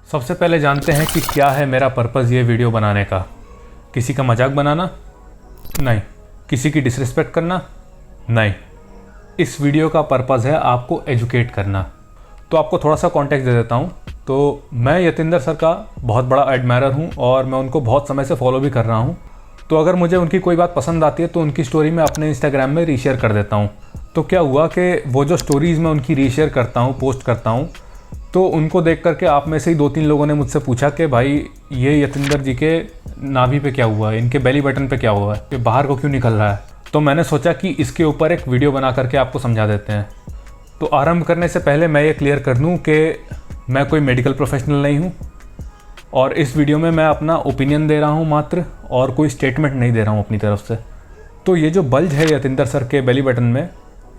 सबसे पहले जानते हैं कि क्या है मेरा पर्पज़ ये वीडियो बनाने का। किसी का मजाक बनाना? नहीं। किसी की डिसरिस्पेक्ट करना? नहीं। इस वीडियो का पर्पज़ है आपको एजुकेट करना। तो आपको थोड़ा सा कॉन्टेक्स्ट दे देता हूँ। तो मैं यतिंदर सर का बहुत बड़ा एडमायरर हूँ और मैं उनको बहुत समय से फॉलो भी कर रहा हूँ। तो अगर मुझे उनकी कोई बात पसंद आती है तो उनकी स्टोरी मैं अपने इंस्टाग्राम में रीशेयर कर देता हूँ। तो क्या हुआ कि वो जो स्टोरीज़ मैं उनकी रीशेयर करता हूँ, पोस्ट करता हूँ, तो उनको देख करके आप में से ही 2-3 लोगों ने मुझसे पूछा कि भाई ये यतिंदर जी के नाभि पे क्या हुआ है, इनके बेली बटन पे क्या हुआ है, ये बाहर को क्यों निकल रहा है। तो मैंने सोचा कि इसके ऊपर एक वीडियो बना करके आपको समझा देते हैं। तो आरंभ करने से पहले मैं ये क्लियर कर दूँ कि मैं कोई मेडिकल प्रोफेशनल नहीं हूँ और इस वीडियो में मैं अपना ओपिनियन दे रहा हूँ मात्र, और कोई स्टेटमेंट नहीं दे रहा हूँ अपनी तरफ से। तो ये जो बल्ज है यतिंदर सर के बेली बटन में,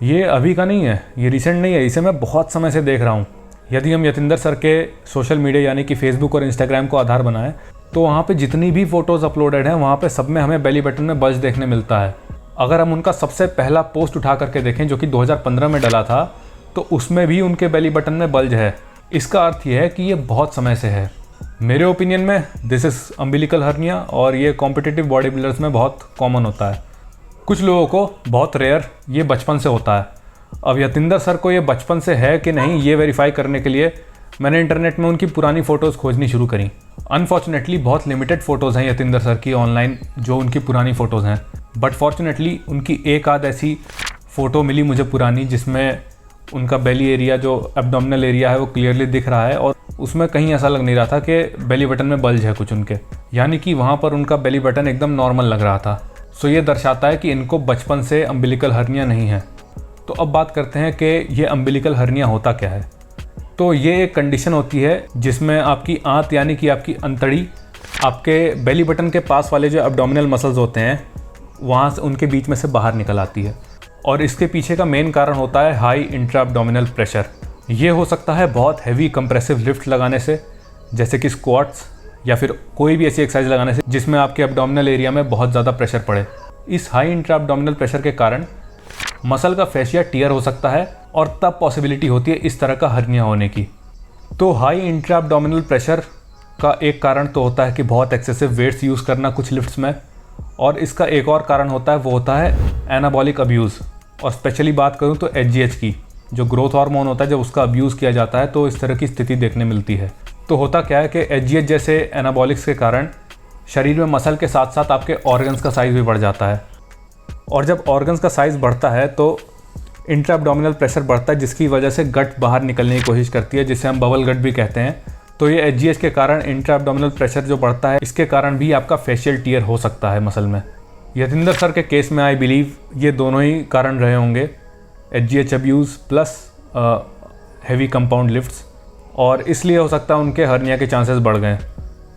ये अभी का नहीं है, ये रिसेंट नहीं है, इसे मैं बहुत समय से देख रहा हूँ। यदि हम यतिंदर सर के सोशल मीडिया यानी कि फेसबुक और इंस्टाग्राम को आधार बनाएं तो वहाँ पे जितनी भी फ़ोटोज़ अपलोडेड हैं वहाँ पे सब में हमें बेली बटन में बल्ज देखने मिलता है। अगर हम उनका सबसे पहला पोस्ट उठा करके देखें जो कि 2015 में डला था, तो उसमें भी उनके बेली बटन में बल्ज है। इसका अर्थ ये है कि ये बहुत समय से है। मेरे ओपिनियन में दिस इज़ अम्बिलिकल हर्निया और ये कॉम्पिटिटिव बॉडी बिल्डर्स में बहुत कॉमन होता है। कुछ लोगों को बहुत रेयर ये बचपन से होता है। अब यतिंदर सर को ये बचपन से है कि नहीं, ये वेरीफाई करने के लिए मैंने इंटरनेट में उनकी पुरानी फ़ोटोज़ खोजनी शुरू करी। अनफॉर्चुनेटली बहुत लिमिटेड फ़ोटोज़ हैं यतिंदर सर की ऑनलाइन, जो उनकी पुरानी फ़ोटोज़ हैं। बट फॉर्चुनेटली उनकी एक आध ऐसी फ़ोटो मिली मुझे पुरानी जिसमें उनका बेली एरिया, जो एब्डोमिनल एरिया है, वो क्लियरली दिख रहा है और उसमें कहीं ऐसा लग नहीं रहा था कि बेली बटन में बल्ज है कुछ उनके, यानी कि वहाँ पर उनका बेली बटन एकदम नॉर्मल लग रहा था। सो ये दर्शाता है कि इनको बचपन से अम्बिलिकल हर्निया नहीं है। तो अब बात करते हैं कि ये अम्बिलिकल हर्निया होता क्या है। तो ये एक कंडीशन होती है जिसमें आपकी आंत यानी कि आपकी अंतड़ी आपके बेली बटन के पास वाले जो एब्डोमिनल मसल्स होते हैं वहाँ से, उनके बीच में से बाहर निकल आती है। और इसके पीछे का मेन कारण होता है हाई इंट्रा एब्डोमिनल प्रेशर। ये हो सकता है बहुत हैवी कंप्रेसिव लिफ्ट लगाने से, जैसे कि स्क्वाट्स या फिर कोई भी ऐसी एक्सरसाइज लगाने से जिसमें आपके एब्डोमिनल एरिया में बहुत ज़्यादा प्रेशर पड़े। इस हाई इंट्रा एब्डोमिनल प्रेशर के कारण मसल का फेशिया टियर हो सकता है और तब पॉसिबिलिटी होती है इस तरह का हर्निया होने की। तो हाई इंट्रा एब्डोमिनल प्रेशर का एक कारण तो होता है कि बहुत एक्सेसिव वेट्स यूज़ करना कुछ लिफ्ट्स में, और इसका एक और कारण होता है, वो होता है एनाबॉलिक अब्यूज़। और स्पेशली बात करूँ तो एचजीएच की, जो ग्रोथ हार्मोन होता है, जब उसका अब्यूज़ किया जाता है तो इस तरह की स्थिति देखने मिलती है। तो होता क्या है कि एचजीएच जैसे एनाबॉलिक्स के कारण शरीर में मसल के साथ साथ आपके ऑर्गन्स का साइज़ भी बढ़ जाता है, और जब ऑर्गन्स का साइज़ बढ़ता है तो इंट्रा एब्डोमिनल प्रेशर बढ़ता है, जिसकी वजह से गट बाहर निकलने की कोशिश करती है, जिसे हम बबल गट भी कहते हैं। तो ये एचजीएच के कारण इंट्रा एब्डोमिनल प्रेशर जो बढ़ता है, इसके कारण भी आपका फेशियल टियर हो सकता है मसल में। यतिंदर सर के केस में आई बिलीव ये दोनों ही कारण रहे होंगे, H G H abuse plus heavy compound lifts, और इसलिए हो सकता है उनके हर्निया के चांसेस बढ़ गए।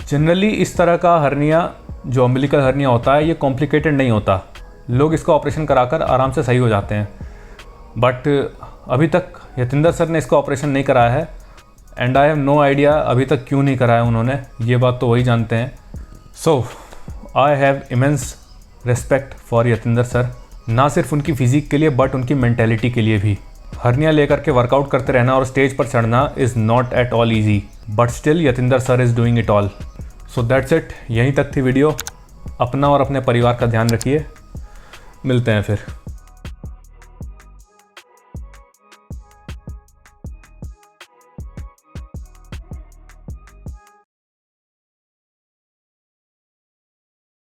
जनरली इस तरह का हर्निया जो अम्बिलिकल हर्निया होता है, ये कॉम्प्लिकेटेड नहीं होता, लोग इसका ऑपरेशन कराकर आराम से सही हो जाते हैं। बट अभी तक यतिंदर सर ने इसका ऑपरेशन नहीं कराया है, and I have no idea अभी तक क्यों नहीं कराया उन्होंने, ये बात तो वही जानते हैं। So I have immense respect for Yatinder sir, ना सिर्फ उनकी फिजिक के लिए बट उनकी मेंटेलिटी के लिए भी। हर्निया लेकर के वर्कआउट करते रहना और स्टेज पर चढ़ना is not at all easy, but still Yatinder sir is doing it all. So that's it, यहीं तक थी वीडियो। अपना और अपने परिवार का ध्यान रखिए, मिलते हैं फिर।